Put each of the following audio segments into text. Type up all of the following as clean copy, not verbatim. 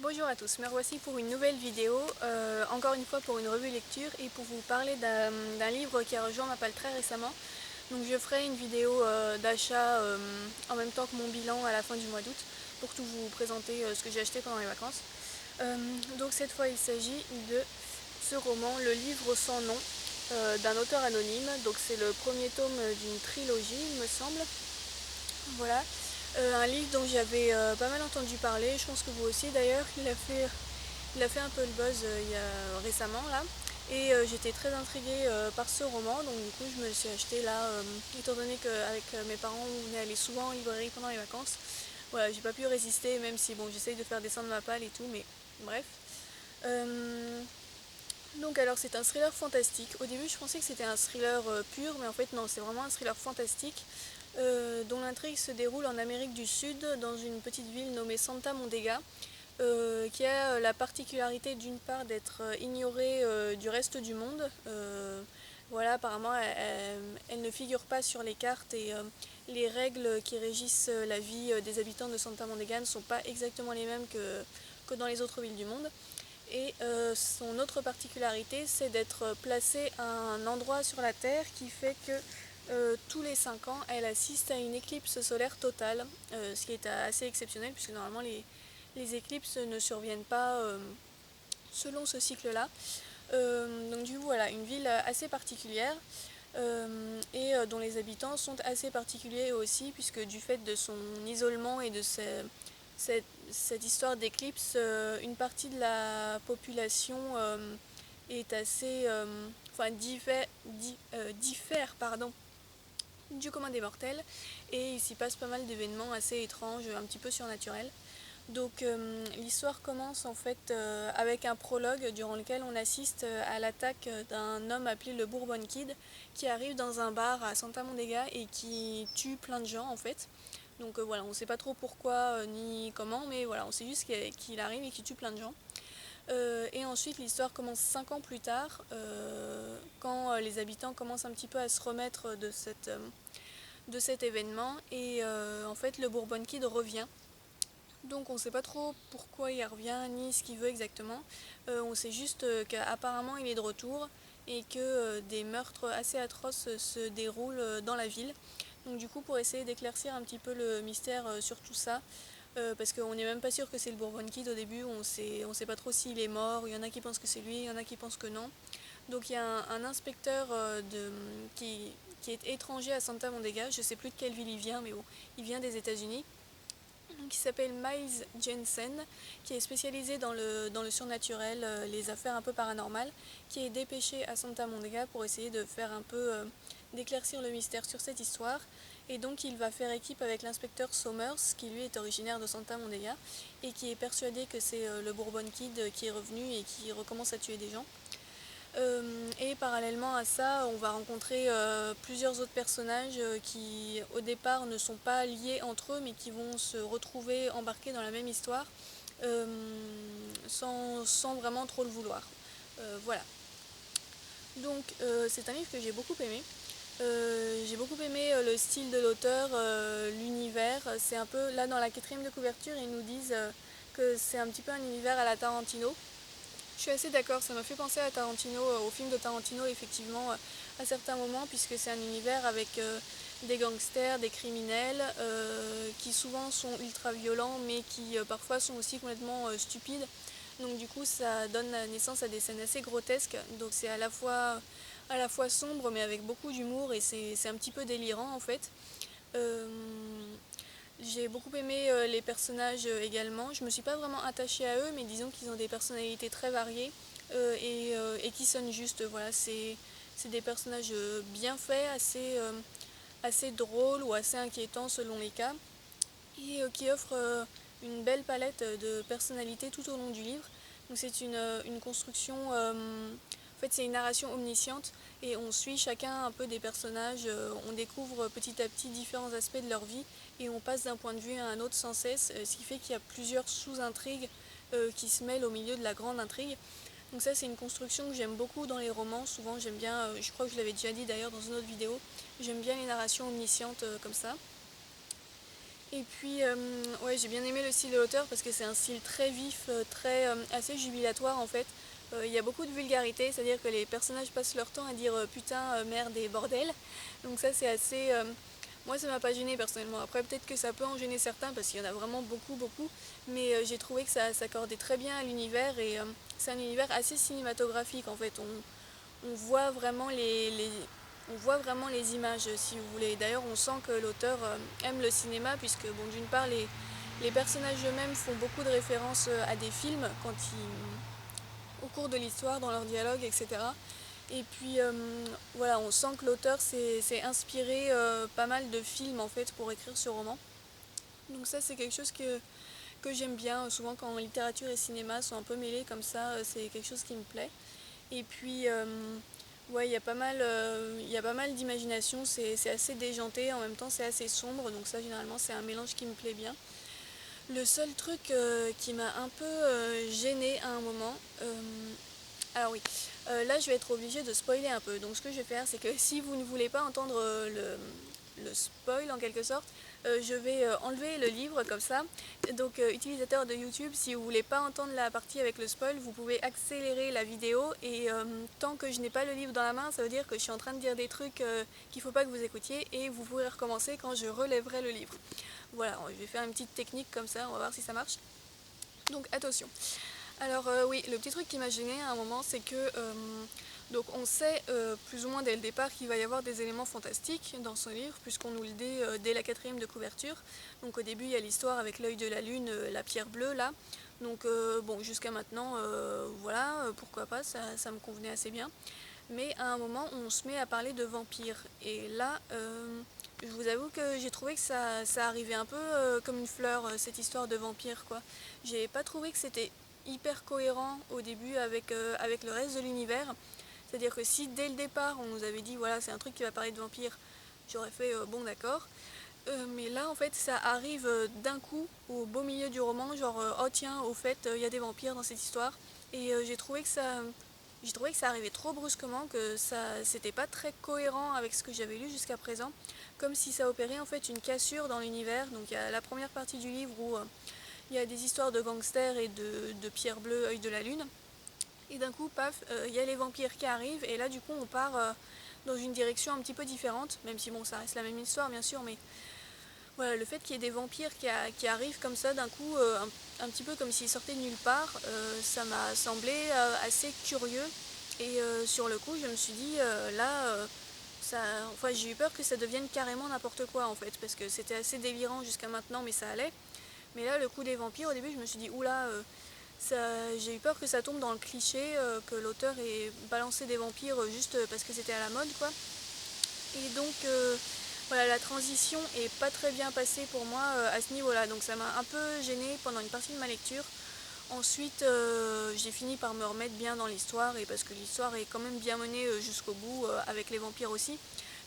Bonjour à tous, me revoici pour une nouvelle vidéo, encore une fois pour une revue lecture et pour vous parler d'un livre qui a rejoint ma palle très récemment. Donc je ferai une vidéo d'achat en même temps que mon bilan à la fin du mois d'août pour tout vous présenter ce que j'ai acheté pendant les vacances. Donc cette fois il s'agit de ce roman, Le Livre sans nom, d'un auteur anonyme. Donc c'est le premier tome d'une trilogie il me semble. Voilà. Un livre dont j'avais pas mal entendu parler, je pense que vous aussi d'ailleurs, il a fait un peu le buzz récemment là. Et j'étais très intriguée par ce roman, donc du coup je me le suis acheté là, étant donné qu'avec mes parents on est allé souvent en librairie pendant les vacances. Voilà, j'ai pas pu résister, même si bon j'essaye de faire descendre ma palle et tout, mais bref. Euh, donc alors c'est un thriller fantastique. Au début je pensais que c'était un thriller pur, mais en fait non, c'est vraiment un thriller fantastique dont l'intrigue se déroule en Amérique du Sud, dans une petite ville nommée Santa Mondega, qui a la particularité d'une part d'être ignorée du reste du monde. Voilà, apparemment elle ne figure pas sur les cartes et les règles qui régissent la vie des habitants de Santa Mondega ne sont pas exactement les mêmes que dans les autres villes du monde. Et son autre particularité, c'est d'être placée à un endroit sur la Terre qui fait que tous les 5 ans, elle assiste à une éclipse solaire totale, ce qui est assez exceptionnel puisque normalement les éclipses ne surviennent pas selon ce cycle-là. Donc du coup, voilà, une ville assez particulière et dont les habitants sont assez particuliers aussi puisque du fait de son isolement et de cette histoire d'éclipse, une partie de la population est assez, enfin diffère pardon, du commun des mortels et il s'y passe pas mal d'événements assez étranges, un petit peu surnaturels. Donc l'histoire commence en fait avec un prologue durant lequel on assiste à l'attaque d'un homme appelé le Bourbon Kid qui arrive dans un bar à Santa Mondega et qui tue plein de gens en fait. Donc voilà, on ne sait pas trop pourquoi ni comment, mais voilà, on sait juste qu'il arrive et qu'il tue plein de gens. Et ensuite l'histoire commence 5 ans plus tard, quand les habitants commencent un petit peu à se remettre de cet événement et en fait le Bourbon Kid revient. Donc on ne sait pas trop pourquoi il revient ni ce qu'il veut exactement. On sait juste qu'apparemment il est de retour et que des meurtres assez atroces se déroulent dans la ville. Donc du coup pour essayer d'éclaircir un petit peu le mystère sur tout ça, parce qu'on n'est même pas sûr que c'est le Bourbon Kid au début, on sait pas trop s'il est mort, il y en a qui pensent que c'est lui, il y en a qui pensent que non. Donc il y a un inspecteur qui est étranger à Santa Mondega, je sais plus de quelle ville il vient, mais bon, il vient des États-Unis qui s'appelle Miles Jensen, qui est spécialisé dans le surnaturel, les affaires un peu paranormales, qui est dépêché à Santa Monica pour essayer de faire un peu d'éclaircir le mystère sur cette histoire. Et donc il va faire équipe avec l'inspecteur Somers, qui lui est originaire de Santa Monica, et qui est persuadé que c'est le Bourbon Kid qui est revenu et qui recommence à tuer des gens. Et parallèlement à ça, on va rencontrer plusieurs autres personnages qui au départ ne sont pas liés entre eux mais qui vont se retrouver embarqués dans la même histoire euh, sans vraiment trop le vouloir. Voilà. Donc c'est un livre que j'ai beaucoup aimé. J'ai beaucoup aimé le style de l'auteur, l'univers. C'est un peu, là dans la quatrième de couverture, ils nous disent que c'est un petit peu un univers à la Tarantino. Je suis assez d'accord, ça m'a fait penser à Tarantino, au film de Tarantino effectivement à certains moments, puisque c'est un univers avec des gangsters, des criminels, qui souvent sont ultra violents, mais qui parfois sont aussi complètement stupides. Donc du coup ça donne naissance à des scènes assez grotesques, donc c'est à la fois sombre mais avec beaucoup d'humour et c'est un petit peu délirant en fait. Euh, j'ai beaucoup aimé les personnages également. Je me suis pas vraiment attachée à eux, mais disons qu'ils ont des personnalités très variées et qui sonnent juste. Voilà, c'est des personnages bien faits, assez drôles ou assez inquiétants selon les cas, et qui offrent une belle palette de personnalités tout au long du livre. Donc c'est une construction, en fait c'est une narration omnisciente et on suit chacun un peu des personnages, on découvre petit à petit différents aspects de leur vie et on passe d'un point de vue à un autre sans cesse, ce qui fait qu'il y a plusieurs sous-intrigues qui se mêlent au milieu de la grande intrigue. Donc ça c'est une construction que j'aime beaucoup dans les romans, souvent j'aime bien, je crois que je l'avais déjà dit d'ailleurs dans une autre vidéo, j'aime bien les narrations omniscientes comme ça. Et puis, ouais, j'ai bien aimé le style de l'auteur parce que c'est un style très vif, assez jubilatoire en fait. Il y a beaucoup de vulgarité, c'est-à-dire que les personnages passent leur temps à dire putain, merde et bordel. Donc ça c'est assez... moi ça m'a pas gêné personnellement. Après peut-être que ça peut en gêner certains parce qu'il y en a vraiment beaucoup, beaucoup. Mais j'ai trouvé que ça s'accordait très bien à l'univers et c'est un univers assez cinématographique en fait. On voit vraiment on voit vraiment les images, si vous voulez. D'ailleurs, on sent que l'auteur aime le cinéma, puisque, bon, d'une part, les personnages eux-mêmes font beaucoup de références à des films au cours de l'histoire, dans leurs dialogues, etc. Et puis, voilà, on sent que l'auteur s'est inspiré pas mal de films, en fait, pour écrire ce roman. Donc ça, c'est quelque chose que j'aime bien. Souvent, quand littérature et cinéma sont un peu mêlés comme ça, c'est quelque chose qui me plaît. Et puis, ouais, il y a pas mal d'imagination, c'est assez déjanté, en même temps c'est assez sombre, donc ça généralement c'est un mélange qui me plaît bien. Le seul truc qui m'a un peu gênée à un moment, alors oui, là je vais être obligée de spoiler un peu, donc ce que je vais faire c'est que si vous ne voulez pas entendre le spoil en quelque sorte, je vais enlever le livre comme ça. Donc utilisateur de YouTube, si vous voulez pas entendre la partie avec le spoil, vous pouvez accélérer la vidéo et tant que je n'ai pas le livre dans la main, ça veut dire que je suis en train de dire des trucs qu'il faut pas que vous écoutiez et vous pourrez recommencer quand je relèverai le livre. Voilà, je vais faire une petite technique comme ça, on va voir si ça marche. Donc attention. Alors oui, le petit truc qui m'a gêné à un moment, c'est que donc on sait plus ou moins dès le départ qu'il va y avoir des éléments fantastiques dans ce livre, puisqu'on nous le dit dès la 4e de couverture. Donc au début, il y a l'histoire avec l'œil de la lune, la pierre bleue là. Donc bon, jusqu'à maintenant, voilà, pourquoi pas, ça me convenait assez bien. Mais à un moment, on se met à parler de vampires. Et là, je vous avoue que j'ai trouvé que ça arrivait un peu comme une fleur, cette histoire de vampires, quoi. J'ai pas trouvé que c'était hyper cohérent au début avec le reste de l'univers. C'est-à-dire que si dès le départ on nous avait dit voilà c'est un truc qui va parler de vampires, j'aurais fait bon d'accord. Mais là en fait ça arrive d'un coup au beau milieu du roman, genre oh tiens au fait il y a des vampires dans cette histoire. Et j'ai trouvé que ça arrivait trop brusquement, que ça c'était pas très cohérent avec ce que j'avais lu jusqu'à présent, comme si ça opérait en fait une cassure dans l'univers. Donc il y a la première partie du livre où il y a des histoires de gangsters et de pierre bleue, œil de la lune. Et d'un coup, paf, il y a les vampires qui arrivent, et là du coup on part dans une direction un petit peu différente, même si bon ça reste la même histoire bien sûr, mais voilà, le fait qu'il y ait des vampires qui arrivent comme ça d'un coup, un petit peu comme s'ils sortaient de nulle part, ça m'a semblé assez curieux. Et sur le coup, je me suis dit, là, ça, enfin, j'ai eu peur que ça devienne carrément n'importe quoi en fait, parce que c'était assez délirant jusqu'à maintenant, mais ça allait. Mais là, le coup des vampires, au début, je me suis dit, oula, j'ai eu peur que ça tombe dans le cliché, que l'auteur ait balancé des vampires juste parce que c'était à la mode, quoi. Et donc, voilà, la transition est pas très bien passée pour moi à ce niveau-là, donc ça m'a un peu gênée pendant une partie de ma lecture. Ensuite, j'ai fini par me remettre bien dans l'histoire, et parce que l'histoire est quand même bien menée jusqu'au bout, avec les vampires aussi.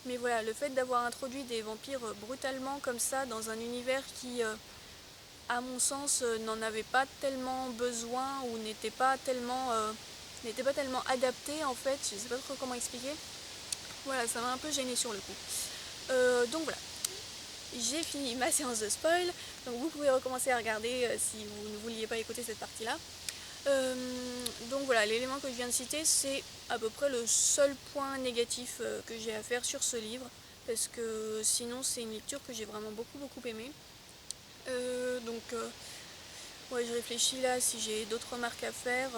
Mais voilà, le fait d'avoir introduit des vampires brutalement comme ça dans un univers qui, à mon sens, n'en avait pas tellement besoin ou n'était pas tellement adapté en fait, je sais pas trop comment expliquer. Voilà, ça m'a un peu gêné sur le coup. Donc voilà, j'ai fini ma séance de spoil, donc vous pouvez recommencer à regarder si vous ne vouliez pas écouter cette partie-là. Donc voilà, l'élément que je viens de citer, c'est à peu près le seul point négatif que j'ai à faire sur ce livre, parce que sinon c'est une lecture que j'ai vraiment beaucoup aimée. Ouais, je réfléchis là si j'ai d'autres remarques à faire.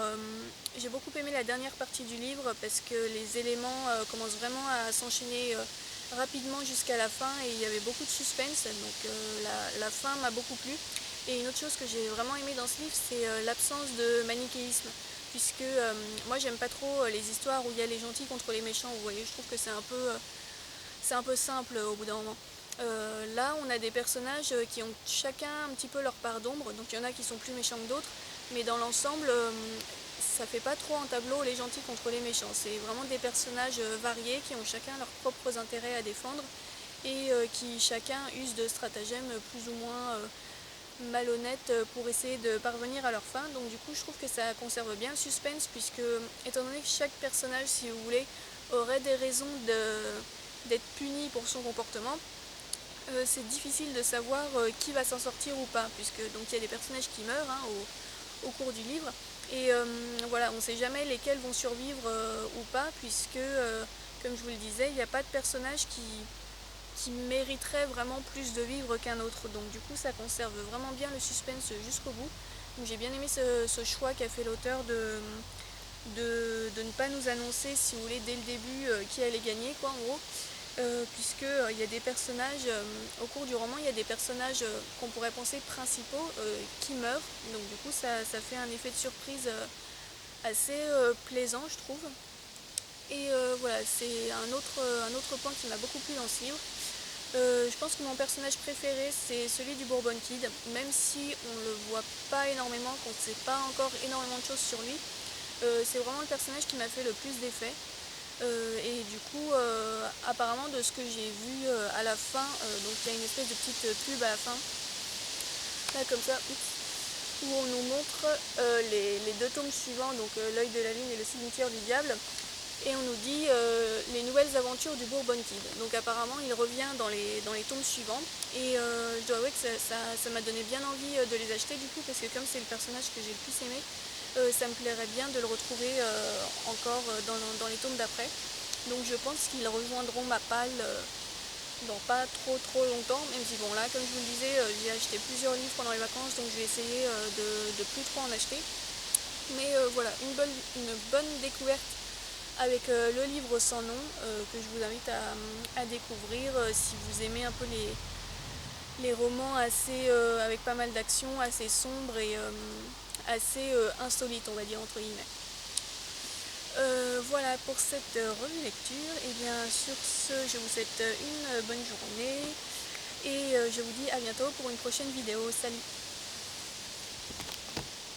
J'ai beaucoup aimé la dernière partie du livre parce que les éléments commencent vraiment à s'enchaîner rapidement jusqu'à la fin et il y avait beaucoup de suspense, donc la fin m'a beaucoup plu. Et une autre chose que j'ai vraiment aimé dans ce livre, c'est l'absence de manichéisme, puisque moi j'aime pas trop les histoires où il y a les gentils contre les méchants, vous voyez, je trouve que c'est un peu simple au bout d'un moment. Là, on a des personnages qui ont chacun un petit peu leur part d'ombre, donc il y en a qui sont plus méchants que d'autres, mais dans l'ensemble, ça fait pas trop un tableau les gentils contre les méchants. C'est vraiment des personnages variés qui ont chacun leurs propres intérêts à défendre et qui chacun usent de stratagèmes plus ou moins malhonnêtes pour essayer de parvenir à leur fin. Donc du coup, je trouve que ça conserve bien le suspense, puisque étant donné que chaque personnage, si vous voulez, aurait des raisons d'être puni pour son comportement, c'est difficile de savoir qui va s'en sortir ou pas, puisque donc il y a des personnages qui meurent hein, au cours du livre, et voilà, on ne sait jamais lesquels vont survivre ou pas, puisque comme je vous le disais, il n'y a pas de personnage qui mériterait vraiment plus de vivre qu'un autre, donc du coup ça conserve vraiment bien le suspense jusqu'au bout. Donc j'ai bien aimé ce choix qu'a fait l'auteur de ne pas nous annoncer, si vous voulez, dès le début qui allait gagner, quoi, en gros. Puisque il y a des personnages, au cours du roman, il y a des personnages qu'on pourrait penser principaux qui meurent. Donc du coup, ça fait un effet de surprise assez plaisant, je trouve. Et voilà, c'est un autre point qui m'a beaucoup plu dans ce livre. Je pense que mon personnage préféré, c'est celui du Bourbon Kid, même si on le voit pas énormément, qu'on ne sait pas encore énormément de choses sur lui. C'est vraiment le personnage qui m'a fait le plus d'effet. Et du coup, apparemment de ce que j'ai vu à la fin, donc il y a une espèce de petite pub à la fin, là comme ça, où on nous montre les deux tomes suivants, donc l'œil de la lune et le cimetière du diable, et on nous dit les nouvelles aventures du Bourbon Kid. Donc apparemment il revient dans les tomes suivants, et je dois avouer que ça m'a donné bien envie de les acheter du coup, parce que comme c'est le personnage que j'ai le plus aimé, ça me plairait bien de le retrouver encore dans les tomes d'après. Donc je pense qu'ils rejoindront ma palle dans pas trop longtemps, même si bon là comme je vous le disais, j'ai acheté plusieurs livres pendant les vacances, donc je vais essayer de plus trop en acheter. Mais voilà, une bonne découverte avec le livre sans nom que je vous invite à découvrir si vous aimez un peu les romans assez avec pas mal d'action, assez sombres et assez insolites, on va dire entre guillemets. Voilà pour cette revue lecture. Et bien sur ce, je vous souhaite une bonne journée et je vous dis à bientôt pour une prochaine vidéo. Salut!